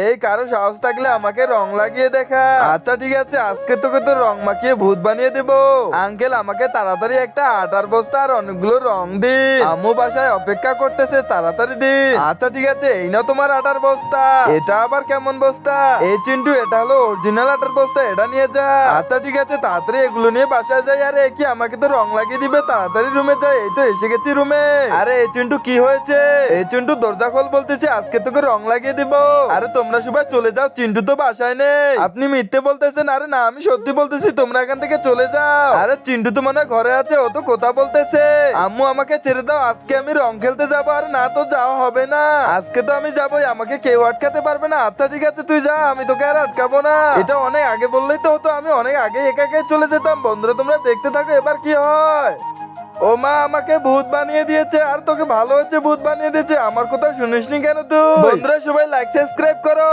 এই কারো সাহস থাকলে আমাকে রং লাগিয়ে দেখা। আচ্ছা ঠিক আছে, আজকে তোকে তো রং মাখিয়ে ভূত বানিয়ে দেবো। আঙ্কেল আমাকে তাড়াতাড়ি একটা আটার বস্তা আর অনেকগুলো রং দিন। আম্মু বাসায় অপেক্ষা করতেছে, তাড়াতাড়ি দিন। আচ্ছা ঠিক আছে, এই নাও তোমার আটার বস্তা। এটা আবার কেমন বস্তা? এই চিন্টু, এটা হলো অরিজিনাল আটার বস্তা, এটা নিয়ে যা। আচ্ছা ঠিক আছে, তাড়াতাড়ি এগুলো নিয়ে বাসায় যাই। আরে কি আমাকে তো রং লাগিয়ে দিবে, তাড়াতাড়ি রুমে যাই। এই তো এসে গেছি রুমে। আরে এই চিন্টু কি হয়েছে? এই চিন্টু দরজা খোল বলতেছে, আজকে তোকে রং লাগিয়ে দিব। আরে তোমরা সবাই চলে যাও, চিন্টু তো বাসায় নেই। আপনি মিথ্যে বলতেছেন। আরে না, আমি সত্যি বলতেছি, তোমরা এখান থেকে চলে যাও। আরে চিন্টু তো মনে হয় ঘরে আছে, ও তো কথা বলতেছে। আম্মু আমাকে ছেড়ে দাও, আজকে আমি রং খেলতে যাবো। আর না তো যাওয়া হবে না, আজকে তো আমি যাবোই, আমাকে কেউ আটকাতে পারবে না। আচ্ছা ঠিক আছে, তুই যা, আমি তোকে আর আটকাবো না। এটা অনেক আগে বললেই তো হতো, আমি অনেক আগে একা একাই চলে যেতাম। বন্ধুরা তোমরা দেখতে থাকো এবার কি হয়। ও মা, আমাকে ভূত বানিয়ে দিয়েছে। আর তোকে ভালো হচ্ছে ভূত বানিয়ে দিয়েছে, আমার কথা শুনিসনি কেন তুই? বন্ধুরা সবাই লাইক সাবস্ক্রাইব করো।